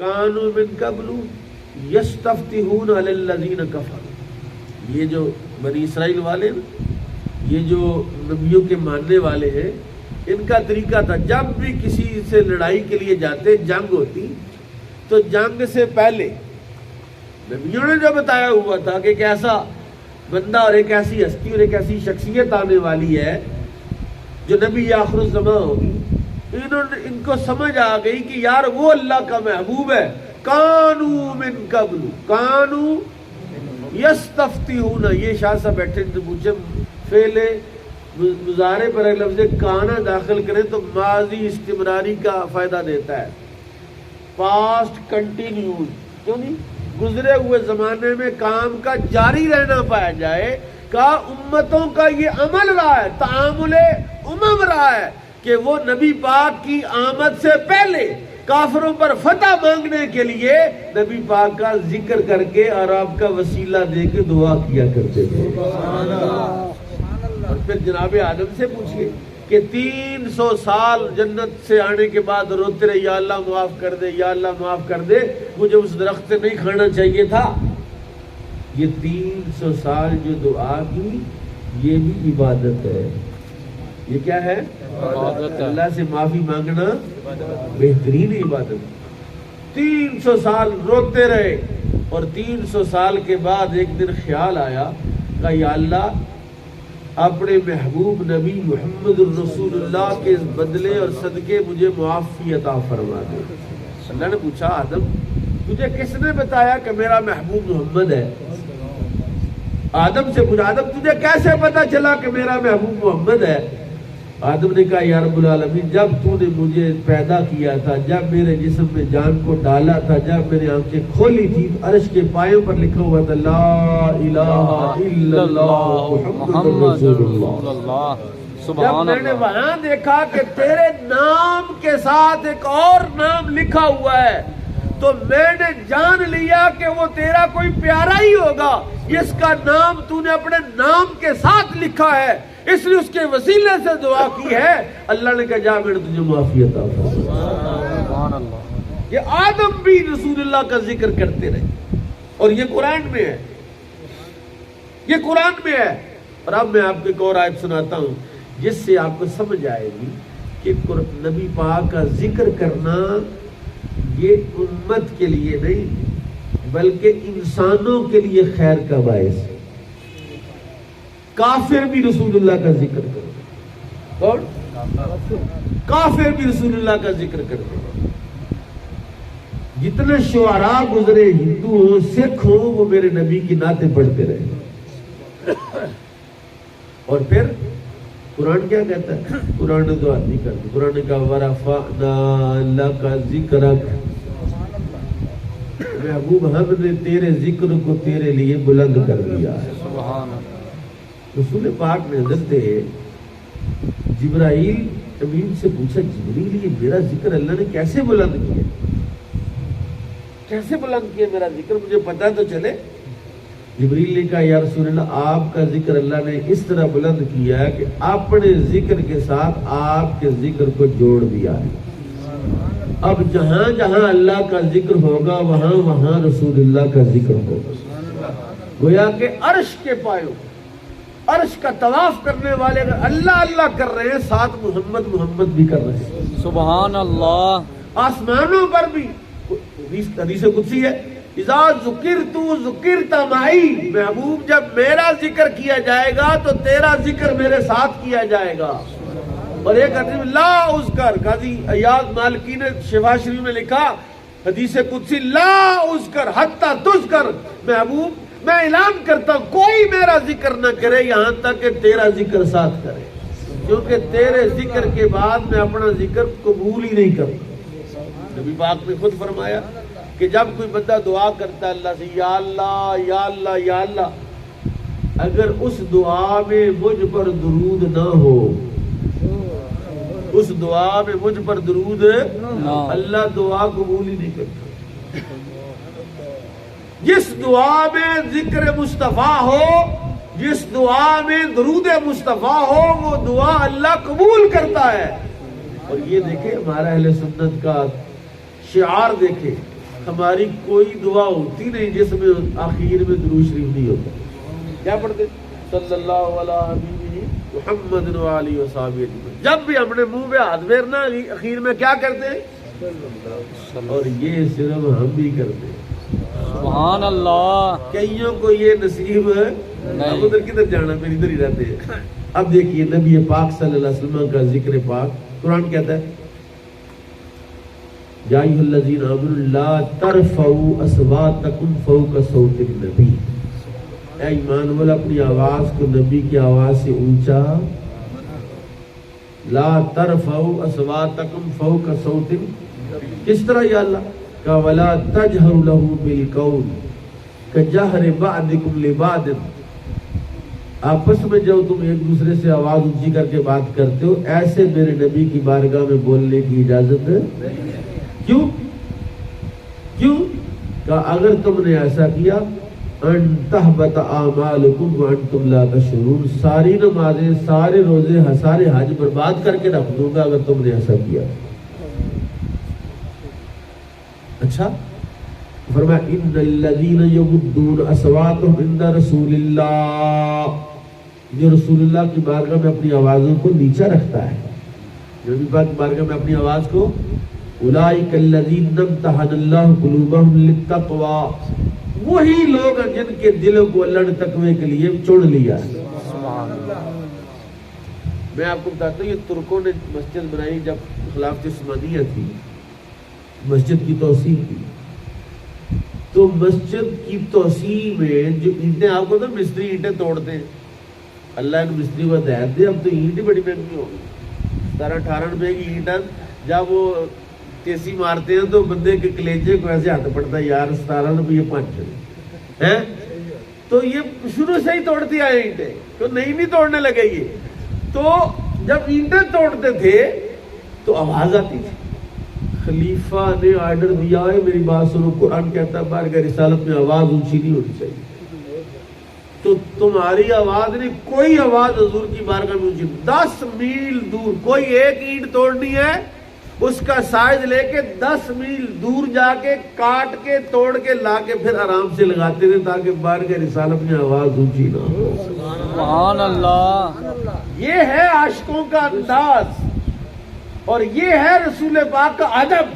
کانوا من قبل یستفتحون علی الذین کفروا. یہ جو بنی اسرائیل والے یہ جو نبیوں کے ماننے والے ہیں، ان کا طریقہ تھا جب بھی کسی سے لڑائی کے لیے جاتے، جنگ ہوتی، تو جنگ سے پہلے نبیوں نے جو بتایا ہوا تھا کہ ایک ایسا بندہ اور ایک ایسی ہستی اور ایک ایسی شخصیت آنے والی ہے جو نبی آخر الزمان ہوگی، ان کو سمجھ آ گئی کہ یار وہ اللہ کا محبوب ہے. کانوا من قبل، کانوا یستفتحون. یہ شاہ صاحب بیٹھے تو پوچھے فعل مضارع پر لفظ کانا داخل کریں تو ماضی استمراری کا فائدہ دیتا ہے، پاسٹ کنٹینیوز. کیوں نہیں؟ گزرے ہوئے زمانے میں کام کا جاری رہنا پایا جائے. کا امتوں کا یہ عمل رہا ہے، تعامل امم رہا ہے کہ وہ نبی پاک کی آمد سے پہلے کافروں پر فتح مانگنے کے لیے نبی پاک کا ذکر کر کے اور آپ کا وسیلہ دے کے دعا کیا کرتے تھے. اور پھر جناب آدم سے پوچھئے کہ 300 سال جنت سے آنے کے بعد روتے رہے یا اللہ معاف کر دے، یا اللہ معاف کر دے، مجھے اس درخت سے نہیں کھانا چاہیے تھا. یہ 300 سال جو دعا کی یہ بھی عبادت ہے. یہ کیا ہے؟ اللہ سے معافی مانگنا بہترین عبادت. 300 سال روتے رہے اور 300 سال کے بعد ایک دن خیال آیا کہ یا اللہ اپنے محبوب نبی محمد الرسول اللہ کے بدلے اور صدقے مجھے معافی عطا فرما دے. اللہ نے پوچھا آدم تجھے کس نے بتایا کہ میرا محبوب محمد ہے؟ آدم سے پوچھا آدم تجھے کیسے پتا چلا کہ میرا محبوب محمد ہے؟ آدم نے کہا یا رب العالمین جب تو نے مجھے پیدا کیا تھا، جب میرے جسم میں جان کو ڈالا تھا، جب میں نے آنکھیں کھولی تھی، عرش کے پایوں پر لکھا ہوا تھا لا الہ الا اللہ محمد رسول اللہ. جب میں نے وہاں دیکھا کہ تیرے نام کے ساتھ ایک اور نام لکھا ہوا ہے تو میں نے جان لیا کہ وہ تیرا کوئی پیارا ہی ہوگا، جس کا نام تو نے اپنے نام کے ساتھ لکھا ہے، اس لیے اس کے وسیلے سے دعا کی ہے. اللہ نے کہا جا میں نے تجھے معافی عطا فرما. یہ آدم بھی رسول اللہ کا ذکر کرتے رہے اور یہ قرآن میں ہے، یہ قرآن میں ہے. اور اب میں آپ کو ایک اور آیت سناتا ہوں جس سے آپ کو سمجھ آئے گی کہ نبی پاک کا ذکر کرنا یہ امت کے لیے نہیں بلکہ انسانوں کے لیے خیر کا باعث ہے. کافر بھی رسول اللہ کا ذکر کرتے. کون؟ کافر بھی رسول اللہ کا ذکر کرتے. جتنے شعراء گزرے ہندو ہوں سکھ ہوں وہ میرے نبی کی نعتیں پڑھتے رہے. اور پھر قرآن کیا کہتا ہے؟ قرآن نے دعا نہیں کرتی. قرآن نے کہا وَرَفَعْنَا لَكَ ذِكْرَكَ، محبوب ہم نے تیرے ذکر کو تیرے لیے بلند کر دیا ہے. رسول پاک نے حضرت جبرائیل امین سے پوچھا جبریل یہ میرا ذکر اللہ نے کیسے بلند کیا، کیسے بلند کیا میرا ذکر، مجھے پتہ تو چلے. جبریل نے کہا یا رسول اللہ آپ کا ذکر اللہ نے اس طرح بلند کیا ہے کہ اپنے ذکر کے ساتھ آپ کے ذکر کو جوڑ دیا ہے. اب جہاں جہاں اللہ کا ذکر ہوگا وہاں وہاں رسول اللہ کا ذکر ہوگا. گویا کہ عرش کے پایوں، عرش کا طواف کرنے والے اگر اللہ اللہ کر رہے ہیں ساتھ محمد محمد بھی کر رہے ہیں. سبحان اللہ. آسمانوں پر بھی حدیث قدسی ہے اذا ذکرت ذکرت معی، محبوب جب میرا ذکر کیا جائے گا تو تیرا ذکر میرے ساتھ کیا جائے گا. اور ایک حدیث لا اذکر، قاضی ایاز مالکی نے شفا شریف میں لکھا حدیث قدسی لا اذکر حتی تذکر، محبوب میں اعلان کرتا ہوں کوئی میرا ذکر نہ کرے یہاں تک کہ تیرا ذکر ساتھ کرے، کیونکہ تیرے ذکر کے بعد میں اپنا ذکر قبول ہی نہیں کرتا. نبی پاک نے خود فرمایا کہ جب کوئی بندہ دعا کرتا ہے اللہ سے یا اللہ یا اللہ یا اللہ، اگر اس دعا میں مجھ پر درود نہ ہو، اس دعا میں مجھ پر درود اللہ دعا قبول ہی نہیں کرتا. جس دعا میں ذکر مصطفیٰ ہو، جس دعا میں درود مصطفیٰ ہو وہ دعا اللہ قبول کرتا ہے. اور یہ دیکھیں ہمارا اہل سنت کا شعار دیکھیں ہماری کوئی دعا ہوتی نہیں جس میں آخر میں درود شریف نہیں ہوتا. کیا پڑھتے؟ صلی اللہ علیہ محمد وآلہ وصحبہ اجمعین. جب بھی ہم نے منہ پہ ہاتھ پھیرنا اخیر میں کیا کرتے ہیں؟ اور یہ صرف ہم بھی کرتے ہیں. سبحان اللہ. کئیوں کو یہ نصیب ہے. اب ادھر کدھر جانا، پھر ادھر ہی رہتے ہیں. اب دیکھیے نبی پاک صلی اللہ علیہ وسلم کا ذکر پاک قرآن کہتا ہے یا ایھا الذین آمنوا لا ترفعوا اصواتکم فوق صوت النبی. اے ایمان والو اپنی آواز کو نبی کی آواز سے اونچا. لا ترفعوا اصواتکم فوق صوت. کس طرح یا اللہ کا ولا تجہروا له بالقول کجہر بعضکم لبعض. آپس میں جب تم ایک دوسرے سے آواز اونچی کر کے بات کرتے ہو ایسے میرے نبی کی بارگاہ میں بولنے کی اجازت ہے. کیوں کہ اگر تم نے ایسا کیا ان تحبط اعمالکم وانتم لا تشعرون. ساری نمازیں، سارے روزے، سارے حج برباد کر کے رکھ دوں گا اگر تم نے ایسا کیا. اچھا فرمایا ان الذین یغضون اصواتهم عند رسول اللہ. جو رسول اللہ کی بارگاہ میں اپنی آوازوں کو نیچا رکھتا ہے، جو نبی پاک کی بارگاہ میں اپنی آواز کو، اولئک الذین امتحن اللہ قلوبهم للتقوی. وہی لوگ ہیں جن کے دلوں کو اللہ نے تقوی کے لیے چن لیا ہے. میں آپ کو بتاتا ہوں یہ ترکوں نے مسجد بنائی جب خلافت عثمانیہ تھی، مسجد کی توسیع کی. تو مسجد کی توسیع میں جو اینٹیں، آپ کو تو مستری اینٹیں توڑتے ہیں، اللہ نے مستری کو ہدایت دے. اب تو اینٹ بڑی مہنگی ہو گئی، 17-18 روپے کی اینٹ. جب وہ تیسی مارتے ہیں تو بندے کے کلیجے کو ایسے ہاتھ پڑتا ہے، یار 17 روپے 5 ہے. تو یہ شروع سے ہی توڑتی آئے اینٹیں، تو نہیں توڑنے لگے یہ. تو جب اینٹیں توڑتے تھے تو آواز آتی تھی. خلیفہ نے آرڈر دیا ہے میری بات سنو، قرآن کہتا ہے بارگاہ رسالت میں آواز اونچی نہیں ہونی چاہیے. تو تمہاری آواز نہیں، کوئی آواز حضور کی بارگاہ میں اونچی. 10 میل دور کوئی ایک اینٹ توڑنی ہے، اس کا سائز لے کے 10 میل دور جا کے کاٹ کے توڑ کے لا کے پھر آرام سے لگاتے تھے تاکہ بارگاہ رسالت میں آواز اونچی نہ ہو. سبحان اللہ. یہ ہے عاشقوں کا انداز اور یہ ہے رسول پاک کا ادب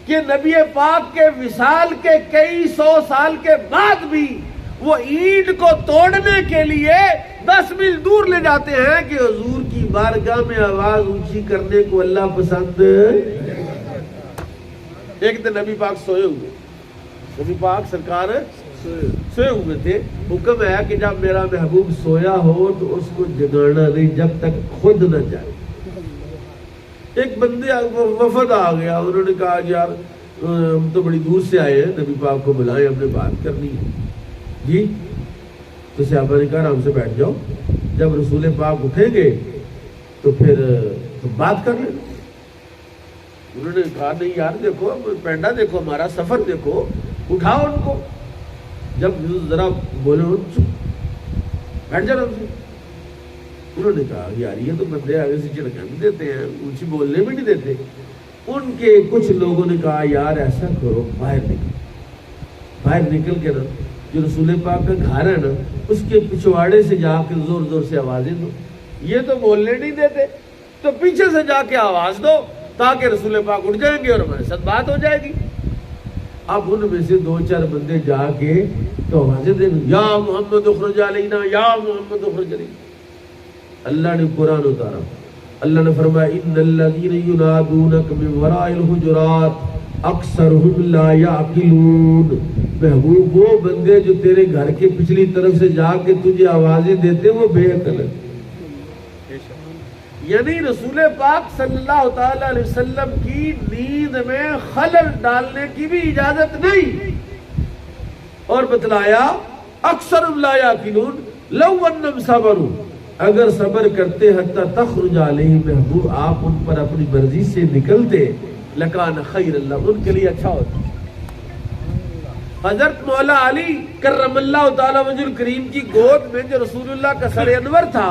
کہ نبی پاک کے وصال کے کئی 100 سال کے بعد بھی وہ اینٹ کو توڑنے کے لیے 10 میل دور لے جاتے ہیں کہ حضور کی بارگاہ میں آواز اونچی کرنے کو اللہ پسند. ایک دن نبی پاک سوئے ہوئے، نبی پاک سرکار سوئے ہوئے تھے. حکم ہے کہ جب میرا محبوب سویا ہو تو اس کو جگانا نہیں جب تک خود نہ جائے. ایک بندے وفد آ گیا، انہوں نے کہا یار ہم تو بڑی دور سے آئے ہیں، نبی پاک کو بلائیں، ہم نے بات کرنی ہے. جی تو صحابہ نے کہا ہم سے بیٹھ جاؤ، جب رسول پاک اٹھیں گے تو پھر بات کر لیں. انہوں نے کہا نہیں یار دیکھو پینڈا دیکھو، ہمارا سفر دیکھو، اٹھاؤ ان کو. جب ذرا بولے بیٹھ جاؤ ہم سے. انہوں نے کہا یار یہ تو بندے آگے سے جھڑکن دیتے ہیں، اونچی بولنے بھی نہیں دیتے. ان کے کچھ لوگوں نے کہا یار ایسا کرو باہر نکل کے نا جو رسول پاک کا گھر ہے نا اس کے پچھواڑے سے جا کے زور زور سے آوازیں دو. یہ تو بولنے نہیں دیتے تو پیچھے سے جا کے آواز دو تاکہ رسول پاک اٹھ جائیں گے اور ہمارے ساتھ بات ہو جائے گی. اب ان میں سے 2-4 بندے جا کے تو آوازیں دیں یا محمد اخرج علینا، یا محمد اخرج علینا. اللہ نے قرآن اتارا، اللہ نے فرمایا ان الذین ینادونک من وراء الحجرات اکثرهم لا یعقلون. محبوب وہ بندے جو تیرے گھر کے پچھلی طرف سے جا کے تجھے آوازیں دیتے وہ بے عقل ہیں. یعنی رسول پاک صلی اللہ تعالی علیہ وسلم کی نیند میں خلل ڈالنے کی بھی اجازت نہیں. اور بتلایا اکثرهم لا یعقلون لو انہم صبروا، اگر صبر کرتے حتی تخرج علیہم، محبوب آپ ان پر اپنی مرضی سے نکلتے، لکان خیر اللہ، ان کے لیے اچھا ہوتا. حضرت مولا علی کرم اللہ تعالی وجہ الکریم کی گود میں جو رسول اللہ کا سر انور تھا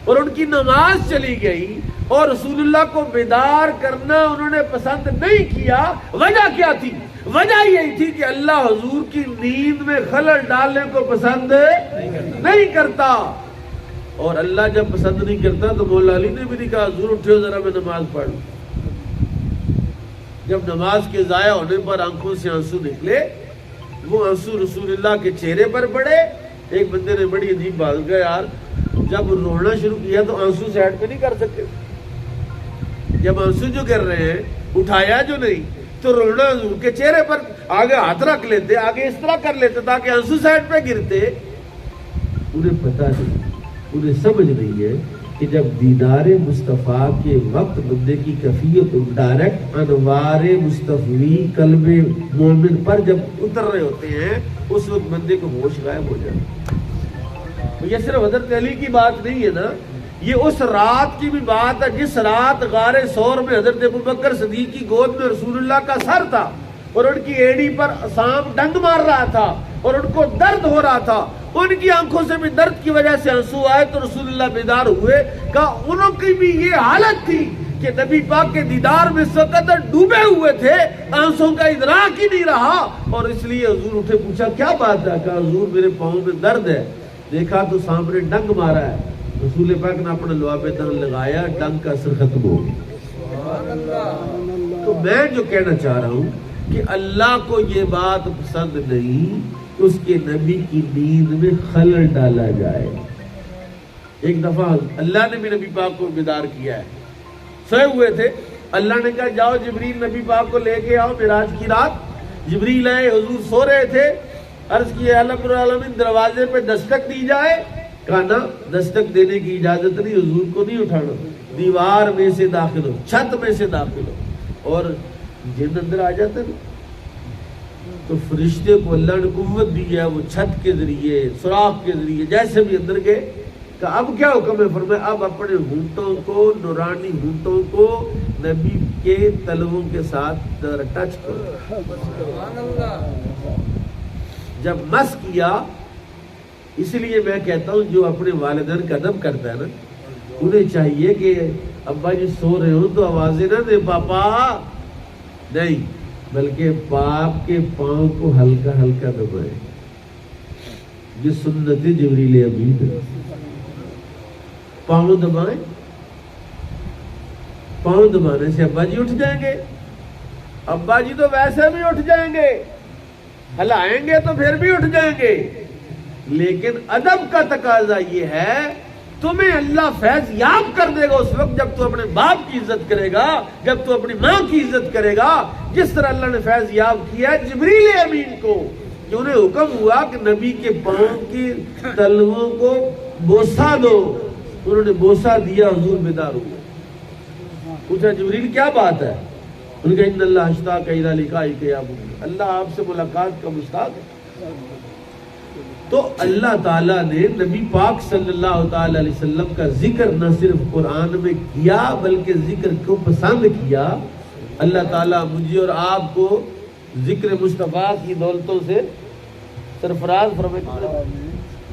اور ان کی نماز چلی گئی اور رسول اللہ کو بیدار کرنا انہوں نے پسند نہیں کیا. وجہ کیا تھی؟ وجہ یہی تھی کہ اللہ حضور کی نیند میں خلل ڈالنے کو پسند نہیں کرتا، اور اللہ جب پسند نہیں کرتا تو مولا علی نے بھی نہیں کہا حضور اٹھو ذرا میں نماز پڑھ لوں۔ جب نماز کے ضائع ہونے پر آنکھوں سے آنسو نکلے، وہ آنسو رسول اللہ کے چہرے پر پڑے۔ ایک بندے نے بڑی عجیب بات کہا، یار جب رونا شروع کیا تو آنسو سائڈ پہ نہیں کر سکتے؟ جب آنسو جو کر رہے ہیں اٹھایا جو نہیں تو رونا حضور کے چہرے پر آگے ہاتھ رکھ لیتے، آگے اس طرح کر لیتے تاکہ آنسو سائڈ پہ گرتے۔ انہیں پتہ نہیں، انہیں سمجھ نہیں ہے کہ جب دیدار مصطفیٰ کے وقت بندے کی کیفیت ڈائریکٹ انوار مصطفی قلب مومن پر جب اتر رہے ہوتے ہیں اس وقت بندے کو ہوش غائب ہو جاتا ہے۔ یہ صرف حضرت علی کی بات نہیں ہے نا، یہ اس رات کی بھی بات ہے جس رات غار ثور میں حضرت ابوبکر صدیق کی گود میں رسول اللہ کا سر تھا اور ان کی ایڑی پر سانپ ڈنگ مار رہا تھا اور ان کو درد ہو رہا تھا، ان کی آنکھوں سے بھی درد کی وجہ سے آنسو آئے تو رسول اللہ بیدار ہوئے۔ کہا انہوں کی بھی یہ حالت تھی کہ نبی پاک کے دیدار میں اس وقت ڈوبے ہوئے تھے، آنسوں کا ادراک ہی نہیں رہا، اور اس لیے حضور اٹھے، پوچھا کیا بات ہے؟ کہا حضور میرے پاؤں میں درد ہے، دیکھا تو سانپ نے ڈنگ مارا ہے۔ رسول پاک نے اپنا لعاب دہن لگایا، ڈنگ کا اثر ختم ہو گیا۔ تو میں جو کہنا چاہ رہا ہوں کہ اللہ کو یہ بات پسند نہیں اس کے نبی کی نیند میں خلل ڈالا جائے۔ ایک دفعہ اللہ نے بھی نبی پاک کو بیدار کیا ہے، سوئے ہوئے تھے، اللہ نے کہا جاؤ جبریل نبی پاک کو لے کے آؤ معراج کی رات۔ جبریل آئے، حضور سو رہے تھے، عرض کیا اللہ رب العالمین دروازے پہ دستک دی جائے۔ کہا نا دستک دینے کی اجازت نہیں، حضور کو نہیں اٹھانا، دیوار میں سے داخل ہو، چھت میں سے داخل ہو، اور جن اندر آ جاتے نا تو فرشتے کو اللہ نے قوت دی ہے، وہ چھت کے ذریعے سوراخ کے ذریعے جیسے بھی اندر گئے۔ کہا اب کیا حکم ہے؟ فرمایا اب اپنے ہونٹوں کو، نورانی ہونٹوں کو نبی کے تلووں کے ساتھ ٹچ کرو۔ جب مس کیا، اس لیے میں کہتا ہوں جو اپنے والدین کا ادب کرتا ہے نا، انہیں چاہیے کہ ابا جی سو رہے ہوں تو آوازیں نہ دے پاپا، نہیں، بلکہ باپ کے پاؤں کو ہلکا ہلکا دبائیں۔ یہ سنت جبریل امین ہے، پاؤں دبائیں۔ پاؤں دبانے سے ابا جی اٹھ جائیں گے، ابا جی تو ویسے بھی اٹھ جائیں گے، ہلائیں گے تو پھر بھی اٹھ جائیں گے، لیکن ادب کا تقاضا یہ ہے تمہیں اللہ فیض یاب کر دے گا اس وقت جب تو اپنے باپ کی عزت کرے گا، جب تو اپنی ماں کی عزت کرے گا، جس طرح اللہ نے فیض یاب کیا ہے جبریل امین کو کہ انہیں حکم ہوا کہ نبی کے پاؤں کی تلووں کو بوسہ دو، انہوں نے بوسہ دیا، حضور بیدار ہوئے۔ پوچھا جبریل کیا بات ہے؟ انہوں نے کہا ان اللہ اشتاق الی لقائک یا محمد، اللہ آپ سے ملاقات کا مشتاق ہے۔ تو اللہ تعالیٰ نے نبی پاک صلی اللہ تعالی علیہ وسلم کا ذکر نہ صرف قرآن میں کیا بلکہ ذکر کو پسند کیا۔ اللہ تعالیٰ مجھے اور آپ کو ذکر مصطفیٰ کی دولتوں سے سرفراز فرمائے۔